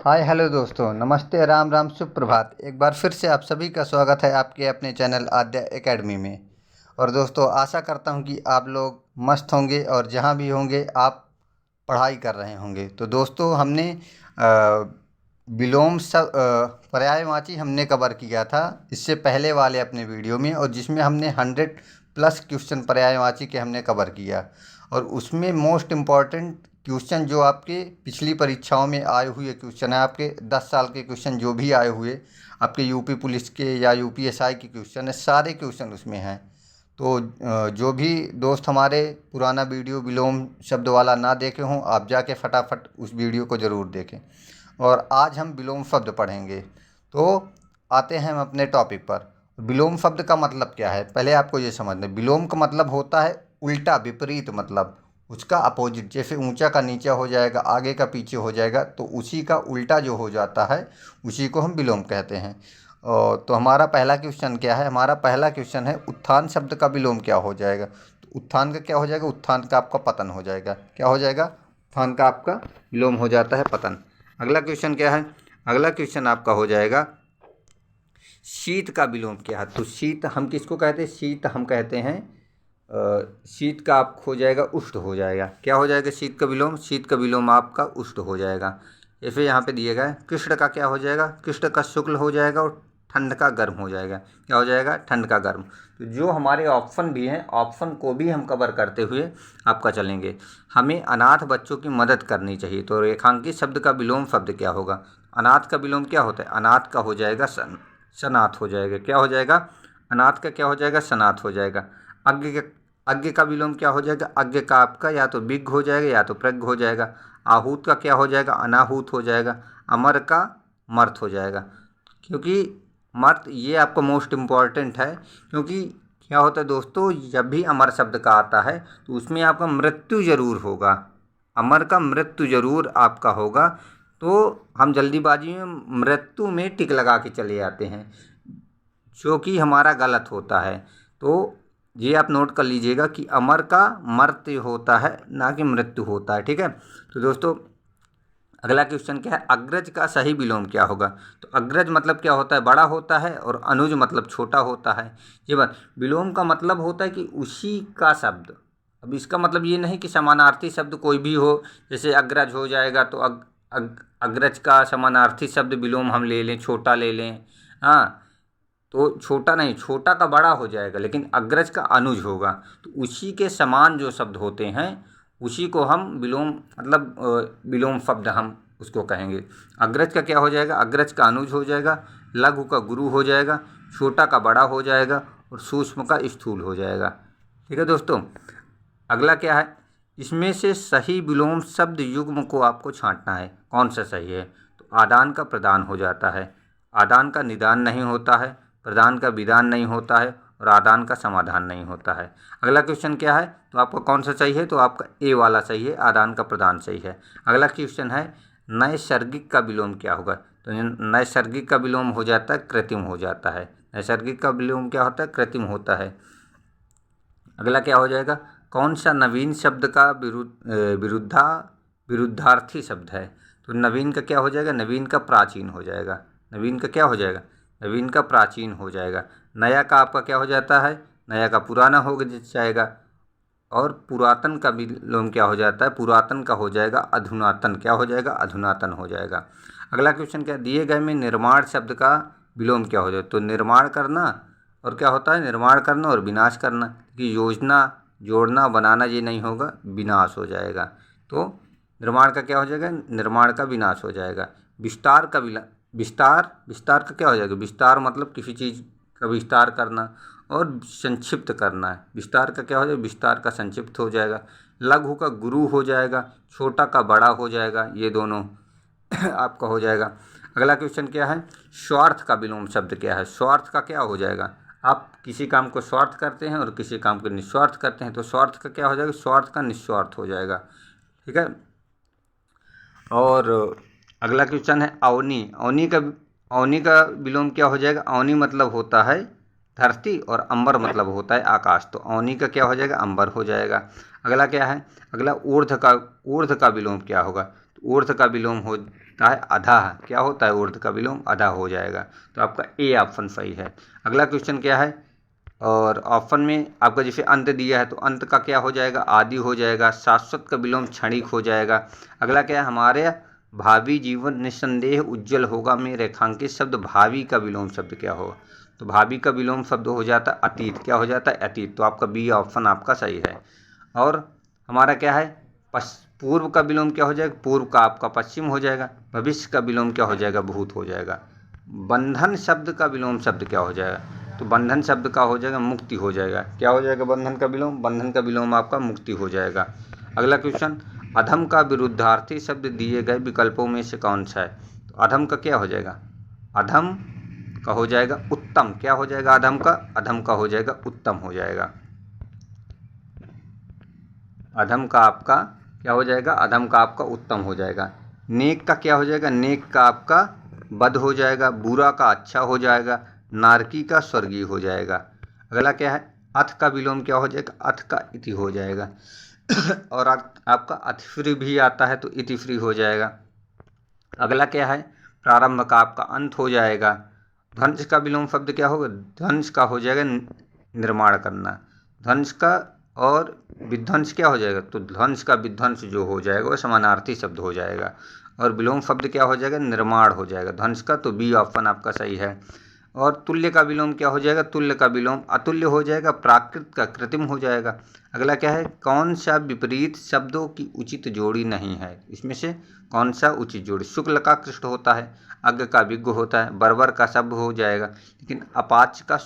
Hi hello दोस्तों, नमस्ते, राम राम, सुप्रभात। एक बार फिर से आप सभी का स्वागत है आपके अपने चैनल आद्या एकेडमी में। और दोस्तों, आशा करता हूं कि आप लोग मस्त होंगे और जहां भी होंगे आप पढ़ाई कर रहे होंगे। तो दोस्तों, हमने विलोम पर्यायवाची हमने कवर किया था इससे पहले वाले अपने वीडियो में, और जिसमें हमने 100+ क्वेश्चन पर्यायवाची के हमने कवर किया। और उसमें मोस्ट इम्पॉर्टेंट क्वेश्चन जो आपके पिछली परीक्षाओं में आए हुए क्वेश्चन है, आपके 10 साल के क्वेश्चन जो भी आए हुए, आपके यूपी पुलिस के या यूपीएसआई के क्वेश्चन है, सारे क्वेश्चन उसमें हैं। तो जो भी दोस्त हमारे पुराना वीडियो विलोम शब्द वाला ना देखे हों, आप जाके फटाफट उस वीडियो को ज़रूर देखें। और आज हम विलोम शब्द पढ़ेंगे। तो आते हैं हम अपने टॉपिक पर। विलोम शब्द का मतलब क्या है, पहले आपको ये समझना है। विलोम का मतलब होता है उल्टा, विपरीत, मतलब उसका अपोजिट। जैसे ऊंचा का नीचा हो जाएगा, आगे का पीछे हो जाएगा, तो उसी का उल्टा जो हो जाता है उसी को हम विलोम कहते हैं। तो हमारा पहला क्वेश्चन क्या है? हमारा पहला क्वेश्चन है उत्थान शब्द का विलोम क्या हो जाएगा। तो उत्थान का क्या हो जाएगा? उत्थान का आपका पतन हो जाएगा। क्या हो जाएगा? उत्थान का आपका विलोम हो जाता है पतन। अगला क्वेश्चन क्या है? अगला क्वेश्चन आपका हो जाएगा शीत का विलोम क्या है। तो शीत हम किसको कहते हैं? शीत हम कहते हैं शीत का आप हो जाएगा उष्ट हो जाएगा। क्या हो जाएगा शीत का विलोम? शीत का विलोम आपका उष्ट हो जाएगा। या फिर यहाँ पे दिए गए कृष्ण का क्या हो जाएगा? कृष्ण का शुक्ल हो जाएगा और ठंड का गर्म हो जाएगा। क्या हो जाएगा? ठंड का गर्म। तो जो हमारे ऑप्शन भी हैं, ऑप्शन को भी हम कवर करते हुए आपका चलेंगे। हमें अनाथ बच्चों की मदद करनी चाहिए। तो रेखांकित शब्द का विलोम शब्द क्या होगा? अनाथ का विलोम क्या होता है? अनाथ का हो जाएगा सनाथ हो जाएगा। क्या हो जाएगा? अनाथ का क्या हो जाएगा? सनाथ हो जाएगा। अज्ञ का विलोम क्या हो जाएगा? अज्ञ का आपका या तो विज्ञ हो जाएगा या तो प्रज्ञ हो जाएगा। आहूत का क्या हो जाएगा? अनाहूत हो जाएगा। अमर का मर्त हो जाएगा। क्योंकि मर्त ये आपका मोस्ट इम्पॉर्टेंट है, क्योंकि क्या होता है दोस्तों, जब भी अमर शब्द का आता है तो उसमें आपका मृत्यु जरूर होगा। अमर का मृत्यु जरूर आपका होगा। तो हम जल्दीबाजी में मृत्यु में टिक लगा के चले जाते हैं, जो कि हमारा गलत होता है। तो ये आप नोट कर लीजिएगा कि अमर का मर्त्य होता है, ना कि मृत्यु होता है। ठीक है। तो दोस्तों, अगला क्वेश्चन क्या है? अग्रज का सही विलोम क्या होगा? तो अग्रज मतलब क्या होता है? बड़ा होता है, और अनुज मतलब छोटा होता है। ये बात, विलोम का मतलब होता है कि उसी का शब्द। अब इसका मतलब ये नहीं कि समानार्थी शब्द कोई भी हो, जैसे अग्रज हो जाएगा तो अग्रज का समानार्थी शब्द विलोम हम ले लें, छोटा ले लें। हाँ, तो छोटा नहीं, छोटा का बड़ा हो जाएगा, लेकिन अग्रज का अनुज होगा। तो उसी के समान जो शब्द होते हैं उसी को हम विलोम, मतलब विलोम शब्द हम उसको कहेंगे। अग्रज का क्या हो जाएगा? अग्रज का अनुज हो जाएगा। लघु का गुरु हो जाएगा। छोटा का बड़ा हो जाएगा। और सूक्ष्म का स्थूल हो जाएगा। ठीक है दोस्तों। अगला क्या है? इसमें से सही विलोम शब्द युग्म को आपको छांटना है। कौन सा सही है? तो आदान का प्रदान हो जाता है। आदान का निदान नहीं होता है। प्रदान का विदान नहीं होता है। और आदान का समाधान नहीं होता है। अगला क्वेश्चन क्या है? तो आपको कौन सा चाहिए? तो आपका ए वाला सही है, आदान का प्रदान सही है। अगला क्वेश्चन है नैसर्गिक का विलोम क्या होगा? तो नैसर्गिक का विलोम हो जाता है कृत्रिम हो जाता है। नैसर्गिक का विलोम क्या होता है? कृत्रिम होता है। अगला क्या हो जाएगा? कौन सा नवीन शब्द का विरुद्धार्थी शब्द है? तो नवीन का क्या हो जाएगा? नवीन का प्राचीन हो जाएगा। नवीन का क्या हो जाएगा? नवीन का प्राचीन हो जाएगा। नया का आपका क्या हो जाता है? नया का पुराना हो जाएगा। और पुरातन का विलोम क्या हो जाता है? पुरातन का हो जाएगा अधुनातन। क्या हो जाएगा? अधुनातन हो जाएगा। अगला क्वेश्चन क्या दिए गए में निर्माण शब्द का विलोम क्या हो जाएगा? तो निर्माण करना, और क्या होता है? निर्माण करना और विनाश करना। कि योजना, जोड़ना, बनाना ये नहीं होगा, विनाश हो जाएगा। तो निर्माण का क्या हो जाएगा? निर्माण का विनाश हो जाएगा। विस्तार का विस्तार का क्या हो जाएगा? विस्तार मतलब किसी चीज़ का विस्तार करना और संक्षिप्त करना है। विस्तार का क्या हो जाएगा? विस्तार का संक्षिप्त हो जाएगा। लघु का गुरु हो जाएगा। छोटा का बड़ा हो जाएगा। ये दोनों आपका हो जाएगा। अगला क्वेश्चन क्या है? स्वार्थ का विलोम शब्द क्या है? स्वार्थ का क्या हो जाएगा? आप किसी काम को स्वार्थ करते हैं और किसी काम को निस्वार्थ करते हैं, तो स्वार्थ का क्या हो जाएगा? स्वार्थ का निस्वार्थ हो जाएगा। ठीक है। और अगला क्वेश्चन है अवनी। अवनी का विलोम क्या हो जाएगा? अवनी मतलब होता है धरती, और अंबर मतलब होता है आकाश। तो अवनी का क्या हो जाएगा? अंबर हो जाएगा। अगला क्या है? अगला ऊर्ध्व का विलोम क्या होगा? तो ऊर्ध्व का विलोम होता होता है अधः। क्या होता है ऊर्ध्व का विलोम अधः हो जाएगा। तो आपका ए ऑप्शन सही है। अगला क्वेश्चन क्या है, और ऑप्शन में आपका जैसे अंत दिया है तो अंत का क्या हो जाएगा, आदि हो जाएगा। शाश्वत का विलोम क्षणिक हो जाएगा। अगला क्या है, हमारे भावी जीवन निस्संदेह उज्जवल होगा में रेखांकित शब्द भावी का विलोम शब्द क्या होगा, तो भावी का विलोम शब्द हो जाता है अतीत। क्या हो जाता है, अतीत। तो आपका बी ऑप्शन आपका सही है। और हमारा क्या है, पूर्व का विलोम क्या हो जाएगा, पूर्व का आपका पश्चिम हो जाएगा। भविष्य का विलोम क्या हो जाएगा, भूत हो जाएगा। बंधन शब्द का विलोम शब्द क्या हो जाएगा, तो बंधन शब्द का हो जाएगा मुक्ति हो जाएगा। क्या हो जाएगा बंधन का विलोम, बंधन का विलोम आपका मुक्ति हो जाएगा। अगला क्वेश्चन, अधम का विरुद्धार्थी शब्द दिए गए विकल्पों में से कौन सा है, तो अधम का क्या हो जाएगा, अधम का हो जाएगा उत्तम। क्या हो जाएगा अधम का हो जाएगा उत्तम हो जाएगा। अधम का आपका क्या हो जाएगा, अधम का आपका उत्तम हो जाएगा। नेक का क्या हो जाएगा, नेक का आपका बद हो जाएगा। बुरा का अच्छा हो जाएगा। नारकी का स्वर्गीय हो जाएगा। अगला क्या है, अथ का विलोम क्या हो जाएगा, अथ का इति हो जाएगा। और आपका अतिफ्री भी आता है तो इतिफ्री हो जाएगा। अगला क्या है, प्रारंभ का आपका अंत हो जाएगा। ध्वंस का विलोम शब्द क्या होगा, ध्वंस का हो जाएगा निर्माण करना। ध्वंस का और विध्वंस क्या हो जाएगा, तो ध्वंस का विध्वंस जो हो जाएगा वो समानार्थी शब्द हो जाएगा। और विलोम शब्द क्या हो जाएगा, निर्माण हो जाएगा ध्वंस का। तो बी ऑप्शन आपका सही है। और तुल्य का विलोम क्या हो जाएगा, तुल्य का विलोम अतुल्य हो जाएगा। प्राकृत का कृत्रिम हो जाएगा। अगला क्या है, कौन सा विपरीत शब्दों की उचित जोड़ी नहीं है, इसमें से कौन सा उचित जोड़ी, शुक्ल का कृष्ण होता है, अग्ग का विग्ग होता है, बर्बर का शब्द हो जाएगा, लेकिन अपाच का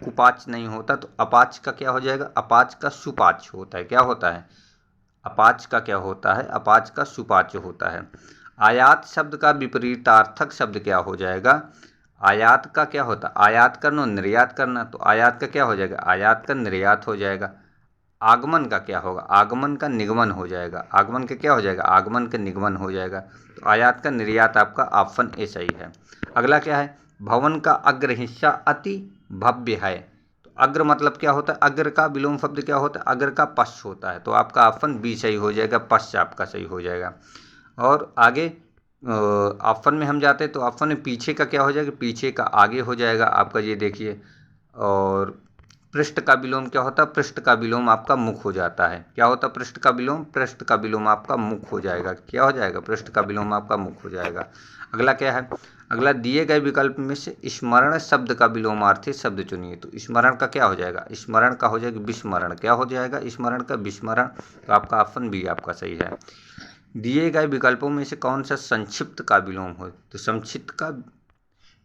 कुपाच नहीं होता। तो अपाच का क्या हो जाएगा, अपाच का सुपाच होता है। क्या होता है, अपाच का क्या होता है, अपाच का सुपाच होता है। आयात शब्द का विपरीतार्थक शब्द क्या हो जाएगा, आयात का क्या होता है, आयात करना निर्यात करना। तो आयात का क्या हो जाएगा, आयात का निर्यात हो जाएगा। आगमन का क्या होगा, आगमन का निगमन हो जाएगा। आगमन का क्या हो जाएगा, आगमन का निगमन हो जाएगा। तो आयात का निर्यात आपका ऑप्शन ए सही है। अगला क्या है, भवन का अग्र हिस्सा अति भव्य है। तो अग्र मतलब क्या होता है, अग्र का विलोम शब्द क्या होता है, अग्र का पश्च होता है। तो आपका ऑप्शन बी सही हो जाएगा, पश्च आपका सही हो जाएगा। और आगे ऑप्शन में हम जाते हैं तो ऑप्शन में पीछे का क्या हो जाएगा, पीछे का आगे हो जाएगा आपका, ये देखिए। और पृष्ठ का विलोम क्या होता है, पृष्ठ का विलोम आपका मुख हो जाता है। क्या होता है पृष्ठ का विलोम, पृष्ठ का विलोम आपका मुख हो जाएगा। क्या हो जाएगा, पृष्ठ का विलोम आपका मुख हो जाएगा। अगला क्या है, अगला दिए गए विकल्प में से स्मरण शब्द का विलोमार्थी शब्द चुनिए। तो स्मरण का क्या हो जाएगा, स्मरण का हो जाएगा विस्मरण। क्या हो जाएगा, स्मरण का विस्मरण। तो आपका ऑप्शन बी आपका सही है। दिए गए विकल्पों में से कौन सा संक्षिप्त का विलोम हो, तो संक्षिप्त का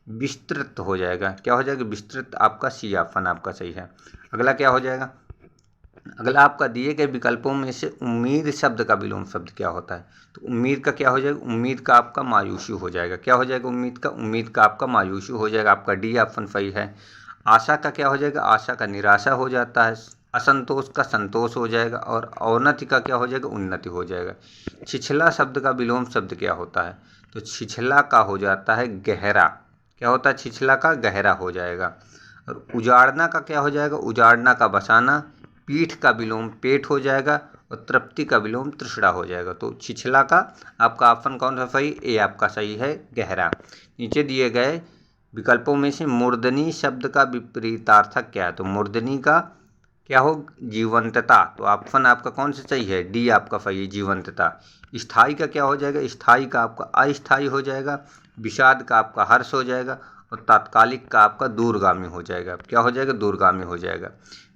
विस्तृत हो जाएगा। क्या हो जाएगा, विस्तृत। आपका सी ऑप्शन आपका सही है। अगला क्या हो जाएगा, अगला आपका दिए गए विकल्पों में से उम्मीद शब्द का विलोम शब्द क्या होता है। तो उम्मीद का क्या हो जाएगा, उम्मीद का आपका मायूसी हो जाएगा। क्या हो जाएगा, उम्मीद का आपका मायूसी हो जाएगा। आपका डी ऑप्शन सही है। आशा का क्या हो जाएगा, आशा का निराशा हो जाता है। असंतोष का संतोष हो जाएगा। और अवनति का क्या हो जाएगा, उन्नति हो जाएगा। छिछला शब्द का विलोम शब्द क्या होता है, तो छिछला का हो जाता है गहरा। क्या होता है, छिछला का गहरा हो जाएगा। और उजाड़ना का क्या हो जाएगा, उजाड़ना का बसाना। पीठ का विलोम पेट हो जाएगा। और तृप्ति का विलोम तृष्णा हो जाएगा। तो छिछला का आपका ऑप्शन कौन सा सही, ए आपका सही है, गहरा। नीचे दिए गए विकल्पों में से मूर्धनी शब्द का विपरीतार्थक क्या है, तो मूर्धनी का क्या हो, जीवंतता। तो ऑप्शन आपका कौन सा सही है, डी आपका सही है, जीवंतता। स्थायी का क्या हो जाएगा, स्थायी का आपका अस्थायी हो जाएगा। विषाद का आपका हर्ष हो जाएगा। और तात्कालिक का आपका दूरगामी हो जाएगा। क्या हो जाएगा, दूरगामी हो जाएगा।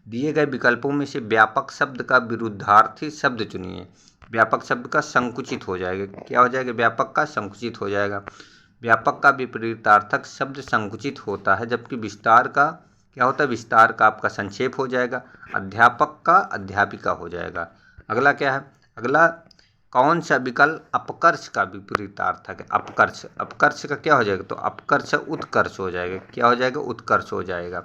दिए गए विकल्पों में से व्यापक शब्द का विरुद्धार्थी शब्द चुनिए। व्यापक शब्द का संकुचित हो जाएगा। क्या हो जाएगा, व्यापक का संकुचित हो जाएगा। व्यापक का विपरीतार्थक शब्द संकुचित होता है, जबकि विस्तार का क्या होता है, विस्तार का आपका संक्षेप हो जाएगा। अध्यापक का अध्यापिका हो जाएगा। अगला क्या है, अगला कौन सा विकल्प अपकर्ष का विपरीतार्थक है, अपकर्ष। अपकर्ष का क्या हो जाएगा, तो अपकर्ष उत्कर्ष हो जाएगा। क्या हो जाएगा, उत्कर्ष हो जाएगा।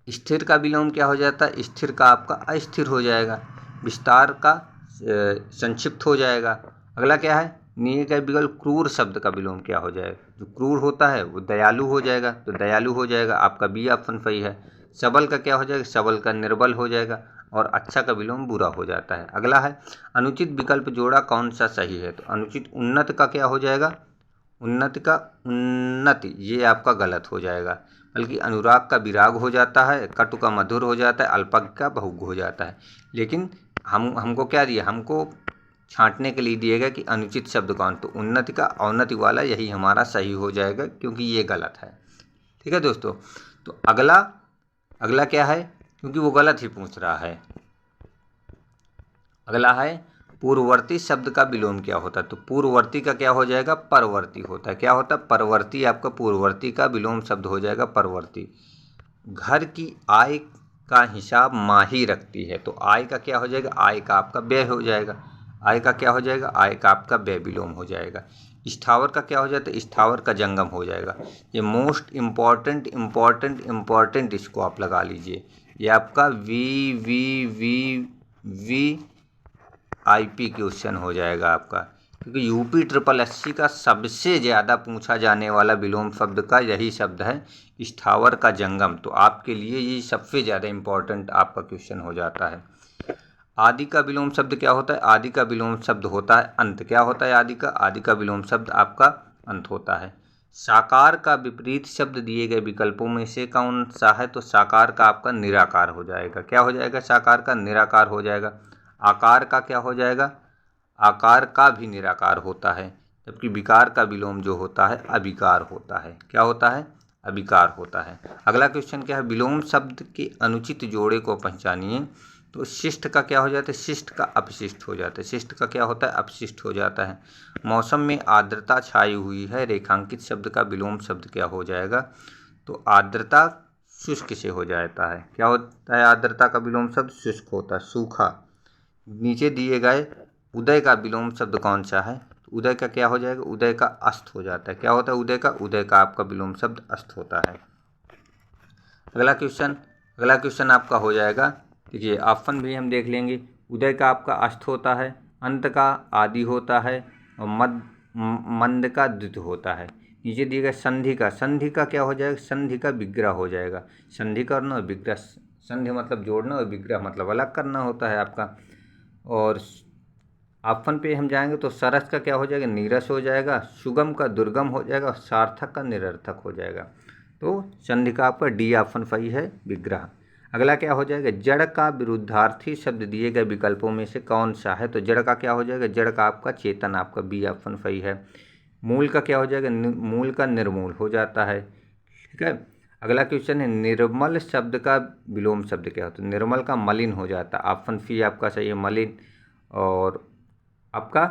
स्थिर का विलोम क्या हो जाता है, स्थिर का आपका अस्थिर हो जाएगा। विस्तार का संक्षिप्त हो जाएगा। अगला क्या है, नीचे का विकल्प क्रूर शब्द का विलोम क्या हो जाएगा, जो क्रूर होता है वो दयालु हो जाएगा। तो दयालु हो जाएगा, आपका बी ऑप्शन सही है। सबल का क्या हो जाएगा, सबल का निर्बल हो जाएगा। और अच्छा का विलोम बुरा हो जाता है। अगला है अनुचित विकल्प जोड़ा कौन सा सही है, तो अनुचित उन्नत का क्या हो जाएगा, उन्नति का उन्नति, ये आपका गलत हो जाएगा। बल्कि अनुराग का विराग हो जाता है, कटु का मधुर हो जाता है, अल्पज्ञ का बहुग हो जाता है। लेकिन हमको क्या दिया, हमको छांटने के लिए दिया गया कि अनुचित शब्द कौन, तो उन्नति का अवनति वाला यही हमारा सही हो जाएगा, क्योंकि ये गलत है। ठीक है दोस्तों, तो अगला क्या है, क्योंकि वो गलत ही पूछ रहा है। अगला है पूर्ववर्ती शब्द का विलोम क्या होता है, तो पूर्ववर्ती का क्या हो जाएगा, परवर्ती होता है। क्या होता है, परवर्ती, आपका पूर्ववर्ती का विलोम शब्द हो जाएगा परवर्ती। घर की आय का हिसाब माँ ही रखती है, तो आय का क्या हो जाएगा, आय का आपका व्यय हो जाएगा। आय का क्या हो जाएगा, आय का आपका व्यय विलोम हो जाएगा। स्थावर का क्या हो जाता है, स्थावर का जंगम हो जाएगा। ये मोस्ट इम्पॉर्टेंट इसको आप लगा लीजिए, ये आपका VIP क्वेश्चन हो जाएगा आपका, क्योंकि UPSSC का सबसे ज़्यादा पूछा जाने वाला विलोम शब्द का यही शब्द है, स्थावर का जंगम। तो आपके लिए ये सबसे ज़्यादा इम्पोर्टेंट आपका क्वेश्चन हो जाता है। आदि का विलोम शब्द क्या होता है, आदि का विलोम शब्द होता है अंत। क्या होता है आदि का विलोम शब्द आपका अंत होता है। साकार का विपरीत शब्द दिए गए विकल्पों में से कौन सा है, तो साकार का आपका निराकार हो जाएगा। क्या हो जाएगा, साकार का निराकार हो जाएगा। आकार का क्या हो जाएगा, आकार का भी निराकार होता है, जबकि विकार का विलोम जो होता है अविकार होता है। क्या होता है, अविकार होता है। अगला क्वेश्चन क्या है, विलोम शब्द के अनुचित जोड़े को पहचानिए। तो शिष्ट का क्या हो जाता है, शिष्ट का अपशिष्ट हो जाता है। शिष्ट का क्या होता है, अपशिष्ट हो जाता है। मौसम में आर्द्रता छाई हुई है, रेखांकित शब्द का विलोम शब्द क्या हो जाएगा, तो आर्द्रता शुष्क से हो जाता है। क्या होता है, आर्द्रता का विलोम शब्द शुष्क होता है, सूखा। नीचे दिए गए उदय का विलोम शब्द कौन सा है, तो उदय का क्या हो जाएगा, उदय का अस्त हो जाता है। क्या होता है, उदय का आपका विलोम शब्द अस्त होता है। अगला क्वेश्चन आपका हो जाएगा, देखिए ऑप्शन भी हम देख लेंगे। उदय का आपका अस्त होता है, अंत का आदि होता है, और मंद का द्वित होता है। नीचे दिए गए संधि का क्या हो जाएगा, संधि का विग्रह हो जाएगा। संधि करना और विग्रह, संधि मतलब जोड़ना और विग्रह मतलब अलग करना होता है आपका। और ऑप्शन पे हम जाएंगे तो सरस का क्या हो जाएगा, नीरस हो जाएगा। सुगम का दुर्गम हो जाएगा, सार्थक का निरर्थक हो जाएगा। तो संधि का आपका डी ऑप्शन सही है, विग्रह। अगला क्या हो जाएगा, जड़ का विरुद्धार्थी शब्द दिए गए विकल्पों में से कौन सा है, तो जड़ का क्या हो जाएगा, जड़ का आपका चेतन, आपका बी ऑप्शन सही है। मूल का क्या हो जाएगा, मूल का निर्मूल हो जाता है। ठीक है। अगला क्वेश्चन है, निर्मल शब्द का विलोम शब्द क्या होता है, निर्मल का मलिन हो जाता है। ऑप्शन सी आपका सही है, मलिन। और आपका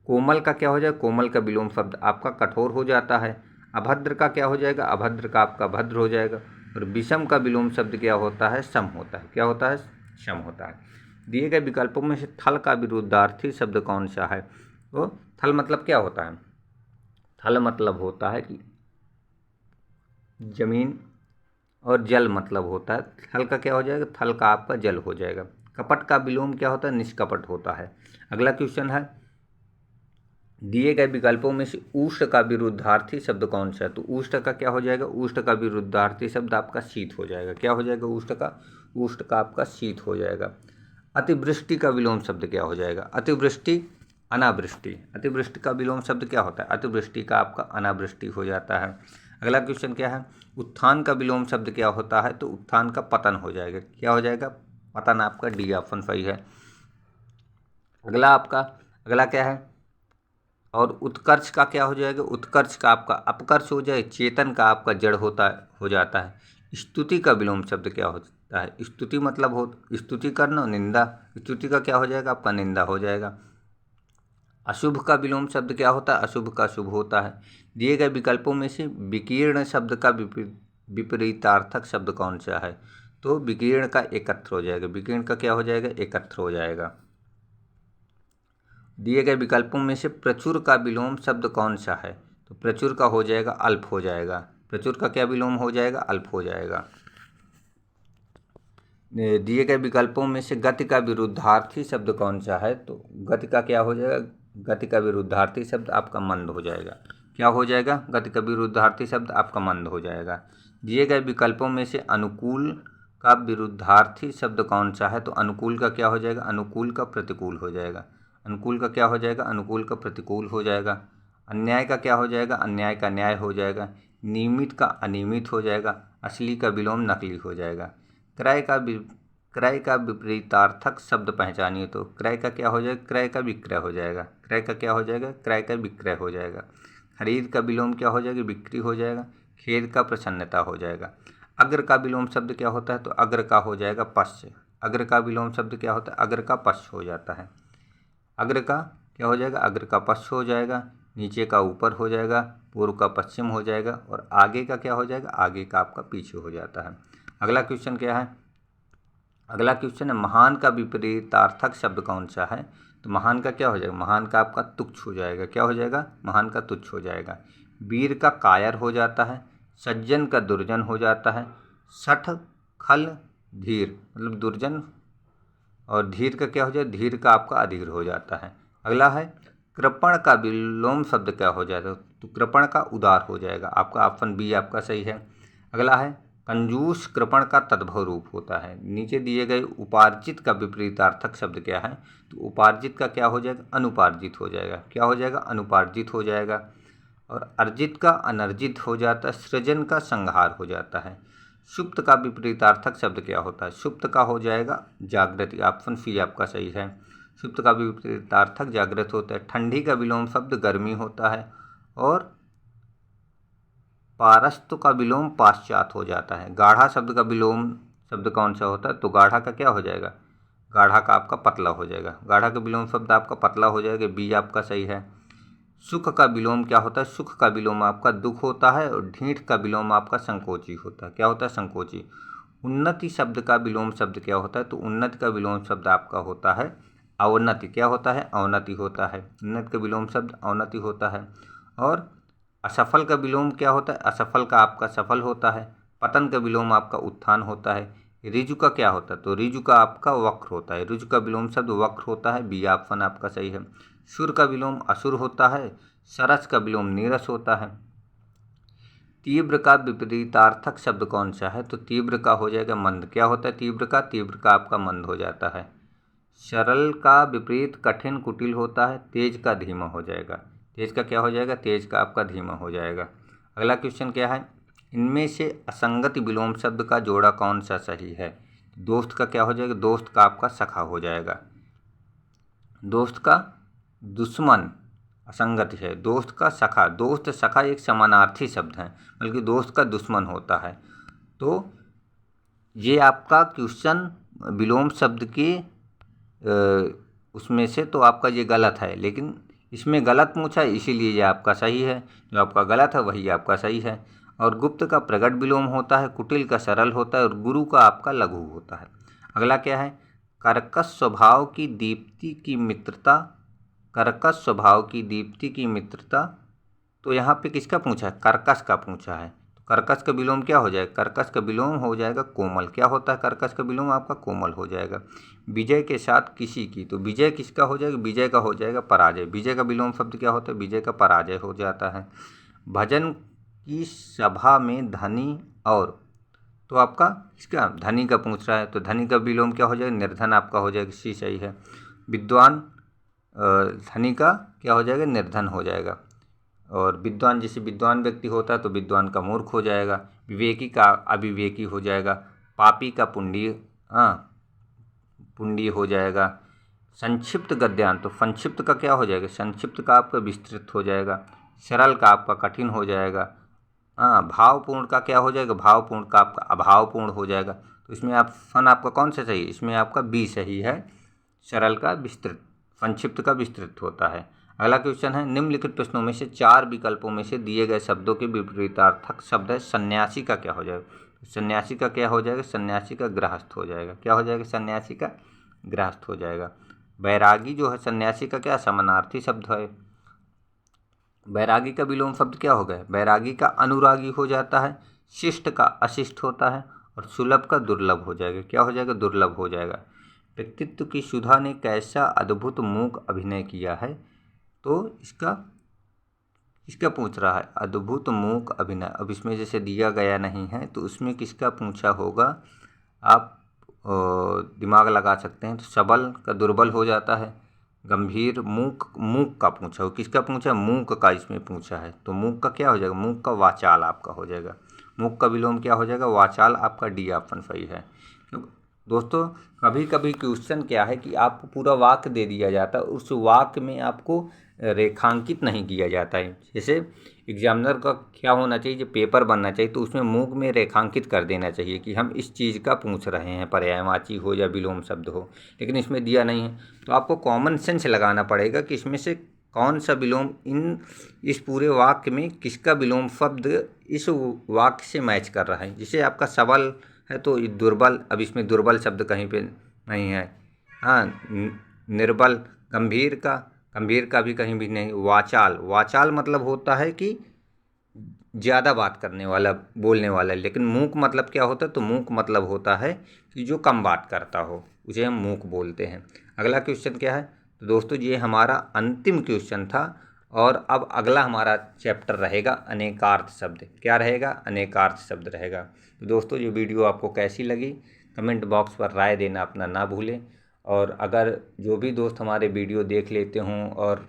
कोमल का क्या हो जाएगा, कोमल का विलोम शब्द आपका कठोर हो जाता है। अभद्र का क्या हो जाएगा, अभद्र का आपका भद्र हो जाएगा। और विषम का विलोम शब्द क्या होता है, सम होता है। क्या होता है, सम होता है। दिए गए विकल्पों में से थल का विरुद्धार्थी शब्द कौन सा है, तो थल मतलब क्या होता है, थल मतलब होता है कि जमीन, और जल मतलब होता है, थल का क्या हो जाएगा, थल का आपका जल हो जाएगा। कपट का विलोम क्या होता है, निष्कपट होता है। अगला क्वेश्चन है, दिए गए विकल्पों में से उष्ण का विरुद्धार्थी शब्द कौन सा है, तो उष्ण का क्या हो जाएगा, उष्ण का विरुद्धार्थी शब्द आपका शीत हो जाएगा। क्या हो जाएगा, उष्ण का आपका शीत हो जाएगा। अतिवृष्टि का विलोम शब्द क्या हो जाएगा, अतिवृष्टि, अनावृष्टि। अतिवृष्टि का विलोम शब्द क्या होता है, अतिवृष्टि का आपका अनावृष्टि हो जाता है। अगला क्वेश्चन क्या है, उत्थान का विलोम शब्द क्या होता है, तो उत्थान का पतन हो जाएगा। क्या हो जाएगा, पतन, आपका डी ऑप्शन सही है। अगला क्या है, और उत्कर्ष का क्या हो जाएगा, उत्कर्ष का आपका अपकर्ष हो जाए। चेतन का आपका जड़ हो जाता है। स्तुति का विलोम शब्द क्या होता है, स्तुति मतलब हो स्तुति करना, निंदा। स्तुति का क्या हो जाएगा, आपका निंदा हो जाएगा। अशुभ का विलोम शब्द क्या होता है, अशुभ का शुभ होता है। दिए गए विकल्पों में से विकीर्ण शब्द का विपरीतार्थक शब्द कौन सा है, तो विकीर्ण का एकत्र हो जाएगा। विकीर्ण का क्या हो जाएगा, एकत्र हो जाएगा। दिए गए विकल्पों में से प्रचुर का विलोम शब्द कौन सा है, तो प्रचुर का हो जाएगा अल्प हो जाएगा। प्रचुर का क्या विलोम हो जाएगा, अल्प हो जाएगा। दिए गए विकल्पों में से गति का विरुद्धार्थी शब्द कौन सा है, तो गति का क्या हो जाएगा, गति का विरुद्धार्थी शब्द आपका मंद हो जाएगा। क्या हो जाएगा, गति का विरुद्धार्थी शब्द आपका मंद हो जाएगा। दिए गए विकल्पों में से अनुकूल का विरुद्धार्थी शब्द कौन सा है? तो अनुकूल का क्या हो जाएगा? अनुकूल का प्रतिकूल हो जाएगा। अनुकूल का क्या हो जाएगा? अनुकूल का प्रतिकूल हो जाएगा। अन्याय का क्या हो जाएगा? अन्याय का न्याय हो जाएगा। नियमित का अनियमित हो जाएगा। असली का विलोम नकली हो जाएगा। क्रय का विपरीतार्थक शब्द पहचानिए। तो क्रय का क्या हो जाएगा? क्रय का विक्रय हो जाएगा। क्रय का क्या हो जाएगा? क्रय का विक्रय हो जाएगा। खरीद का विलोम क्या हो जाएगा? बिक्री हो जाएगा। खेद का प्रसन्नता हो जाएगा। अग्र का विलोम शब्द क्या होता है? तो अग्र का हो जाएगा पश्च। अग्र का विलोम शब्द क्या होता है? अग्र का पश्च हो जाता है। अग्र का क्या हो जाएगा? अग्र का पश्च हो जाएगा। नीचे का ऊपर हो जाएगा। पूर्व का पश्चिम हो जाएगा। और आगे का क्या हो जाएगा? आगे का आपका पीछे हो जाता है। अगला क्वेश्चन क्या है? अगला क्वेश्चन है महान का विपरीतार्थक शब्द कौन सा है? तो महान का क्या हो जाएगा? महान का आपका तुच्छ हो जाएगा। क्या हो जाएगा? महान का तुच्छ हो जाएगा। वीर का कायर हो जाता है। सज्जन का दुर्जन हो जाता है। सठ खल धीर मतलब दुर्जन, और धीर का क्या हो जाएगा? धीर का आपका अधीर हो जाता है। अगला है कृपण का विलोम शब्द क्या हो जाएगा? तो कृपण का उदार हो जाएगा। आपका ऑप्शन बी आपका सही है। अगला है कंजूस कृपण का तद्भव रूप होता है। नीचे दिए गए उपार्जित का विपरीतार्थक शब्द क्या है? तो उपार्जित का क्या हो जाएगा? अनुपार्जित हो जाएगा। क्या हो जाएगा? अनुपार्जित हो जाएगा। और अर्जित का अनर्जित हो जाता है। सृजन का संहार हो जाता है। सुप्त का विपरीतार्थक शब्द क्या होता है? सुप्त का हो जाएगा जागृति। ऑप्शन सी आपका सही है। सुप्त का विपरीतार्थक जागृत होता है। ठंडी का विलोम शब्द गर्मी होता है। और पारस्त का विलोम पाश्चात हो जाता है। गाढ़ा शब्द का विलोम शब्द कौन सा होता है? तो गाढ़ा का क्या हो जाएगा? गाढ़ा का आपका पतला हो जाएगा। गाढ़ा का विलोम शब्द आपका पतला हो जाएगा। बी आपका सही है। सुख का विलोम क्या होता है? सुख का विलोम आपका दुख होता है। और ढीठ का विलोम आपका संकोची होता है। क्या होता है? संकोची। उन्नति शब्द का विलोम शब्द क्या होता है? तो उन्नति का विलोम शब्द आपका होता है अवनति। क्या होता है? अवनति होता है। उन्नति का विलोम शब्द अवनति होता है। और असफल का विलोम क्या होता है? असफल का आपका सफल होता है। पतन का विलोम आपका उत्थान होता है। ऋजु का क्या होता है? तो ऋजु का आपका वक्र होता है। ऋजु का विलोम शब्द वक्र होता है। बी ऑप्शन आपका सही है। सुर का विलोम असुर होता है। सरस का विलोम नीरस होता है। तीव्र का विपरीतार्थक शब्द कौन सा है? तो तीव्र का हो जाएगा मंद। क्या होता है तीव्र का? तीव्र का आपका मंद हो जाता है। सरल का विपरीत कठिन कुटिल होता है। तेज का धीमा हो जाएगा। तेज का क्या हो जाएगा? तेज का आपका धीमा हो जाएगा। अगला क्वेश्चन क्या है? इनमें से असंगति विलोम शब्द का जोड़ा कौन सा सही है? दोस्त का क्या हो जाएगा? दोस्त का आपका सखा हो जाएगा। दोस्त का दुश्मन असंगति है। दोस्त का सखा, दोस्त सखा एक समानार्थी शब्द है, बल्कि दोस्त का दुश्मन होता है। तो ये आपका क्वेश्चन विलोम शब्द के उसमें से तो आपका ये गलत है, लेकिन इसमें गलत पूछा है इसीलिए ये आपका सही है। जो आपका गलत है वही आपका सही है। और गुप्त का प्रकट विलोम होता है। कुटिल का सरल होता है। और गुरु का आपका लघु होता है। अगला क्या है? कर्कश स्वभाव की दीप्ति की मित्रता। कर्कश स्वभाव की दीप्ति की मित्रता। तो यहाँ पे किसका पूछा है? कर्कश का पूछा है। तो कर्कश का विलोम क्या हो जाएगा? कर्कश का विलोम हो जाएगा कोमल। क्या होता है कर्कश का विलोम? आपका कोमल हो जाएगा। विजय के साथ किसी की, तो विजय किसका हो जाएगा? विजय का हो जाएगा पराजय। विजय का विलोम शब्द क्या होता है? विजय का पराजय हो जाता है। भजन की सभा में धनी और, तो आपका इसका धनी का पूछ रहा है, तो धनी का विलोम क्या हो जाएगा? निर्धन आपका हो जाएगा। सी सही है। विद्वान धनी का क्या हो जाएगा? निर्धन हो जाएगा। और विद्वान, जैसे विद्वान व्यक्ति होता है तो विद्वान का मूर्ख हो जाएगा। विवेकी का अविवेकी हो जाएगा। पापी का पुंडी, पुंडी हो जाएगा। संक्षिप्त गद्यांत, तो संक्षिप्त का क्या हो जाएगा? संक्षिप्त का आपका विस्तृत हो जाएगा। सरल का आपका कठिन हो जाएगा। भावपूर्ण का क्या हो जाएगा? भावपूर्ण का आपका अभावपूर्ण हो जाएगा। तो इसमें ऑप्शन आपका कौन सा सही है? इसमें आपका बी सही है। सरल का विस्तृत, संक्षिप्त का विस्तृत होता है। अगला क्वेश्चन है निम्नलिखित प्रश्नों में से 4 विकल्पों में से दिए गए शब्दों के विपरीतार्थक शब्द है। सन्यासी का क्या हो जाएगा? सन्यासी का क्या हो जाएगा? सन्यासी का गृहस्थ हो जाएगा। क्या हो जाएगा? सन्यासी का गृहस्थ हो जाएगा। बैरागी जो है सन्यासी का क्या समानार्थी शब्द है। बैरागी का विलोम शब्द क्या हो गया? बैरागी का अनुरागी हो जाता है। शिष्ट का अशिष्ट होता है। और सुलभ का दुर्लभ हो जाएगा। क्या हो जाएगा? दुर्लभ हो जाएगा। व्यक्तित्व की सुधा ने कैसा अद्भुत मूक अभिनय किया है? तो इसका पूछ रहा है अद्भुत मूक अभिनय। अब इसमें जैसे दिया गया नहीं है तो उसमें किसका पूछा होगा? आप दिमाग लगा सकते हैं। तो सबल का दुर्बल हो जाता है। गंभीर, मूक, मूक का पूछा हो, किसका पूछा, मूक का इसमें पूछा है। तो मूक का क्या हो जाएगा, मूक का वाचाल आपका हो जाएगा। मूक का विलोम क्या हो जाएगा, वाचाल। आपका डी ऑप्शन सही है। तो दोस्तों कभी कभी क्वेश्चन क्या है कि आपको पूरा वाक्य दे दिया जाता है, उस वाक्य में आपको रेखांकित नहीं किया जाता है। जैसे एग्जामिनर का क्या होना चाहिए, जो पेपर बनना चाहिए तो उसमें मूक में रेखांकित कर देना चाहिए कि हम इस चीज़ का पूछ रहे हैं, पर्यायवाची हो या विलोम शब्द हो, लेकिन इसमें दिया नहीं है। तो आपको कॉमन सेंस लगाना पड़ेगा कि इसमें से कौन सा विलोम इस पूरे वाक्य में किसका विलोम शब्द इस वाक्य से मैच कर रहा है। जैसे आपका सबल है तो दुर्बल, अब इसमें दुर्बल शब्द कहीं पे नहीं है। हाँ, निर्बल। गंभीर का भी कहीं भी नहीं। वाचाल, वाचाल मतलब होता है कि ज़्यादा बात करने वाला, बोलने वाला। लेकिन मूक मतलब क्या होता है, तो मूक मतलब होता है कि जो कम बात करता हो, उसे हम मूक बोलते हैं। अगला क्वेश्चन क्या है, तो दोस्तों ये हमारा अंतिम क्वेश्चन था। और अब अगला हमारा चैप्टर रहेगा अनेकार्थ शब्द। क्या रहेगा, अनेकार्थ शब्द रहेगा। तो दोस्तों ये वीडियो आपको कैसी लगी, कमेंट बॉक्स पर राय देना अपना ना भूलें। और अगर जो भी दोस्त हमारे वीडियो देख लेते हों और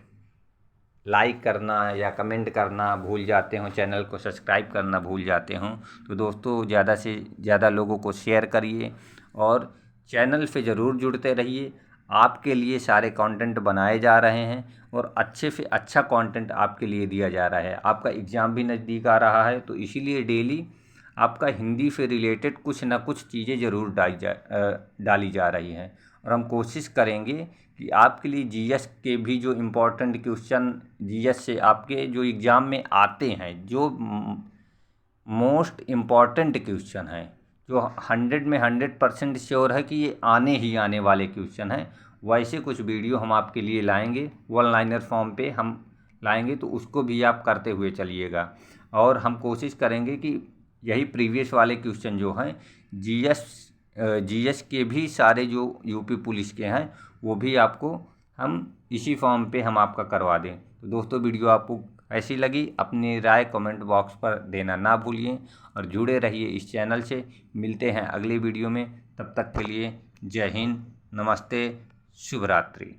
लाइक करना या कमेंट करना भूल जाते हों, चैनल को सब्सक्राइब करना भूल जाते हों, तो दोस्तों ज़्यादा से ज़्यादा लोगों को शेयर करिए और चैनल से ज़रूर जुड़ते रहिए। आपके लिए सारे कंटेंट बनाए जा रहे हैं और अच्छे से अच्छा कंटेंट आपके लिए दिया जा रहा है। आपका एग्ज़ाम भी नज़दीक आ रहा है, तो इसीलिए डेली आपका हिंदी से रिलेटेड कुछ ना कुछ चीज़ें ज़रूर डाली जा रही हैं। और हम कोशिश करेंगे कि आपके लिए जीएस के भी जो इम्पोर्टेंट क्वेश्चन जीएस से आपके जो एग्ज़ाम में आते हैं, जो मोस्ट इम्पॉर्टेंट क्वेश्चन हैं, जो 100 में 100% श्योर है कि ये आने ही आने वाले क्वेश्चन हैं, वैसे कुछ वीडियो हम आपके लिए लाएंगे। वन लाइनर फॉर्म पे हम लाएंगे, तो उसको भी आप करते हुए चलिएगा। और हम कोशिश करेंगे कि यही प्रीवियस वाले क्वेश्चन जो हैं जीएस के भी सारे जो यूपी पुलिस के हैं, वो भी आपको हम इसी फॉर्म पे हम आपका करवा दें। तो दोस्तों वीडियो आपको ऐसी लगी, अपनी राय कमेंट बॉक्स पर देना ना भूलिए और जुड़े रहिए इस चैनल से। मिलते हैं अगली वीडियो में, तब तक के लिए जय हिंद, नमस्ते, शुभ रात्रि।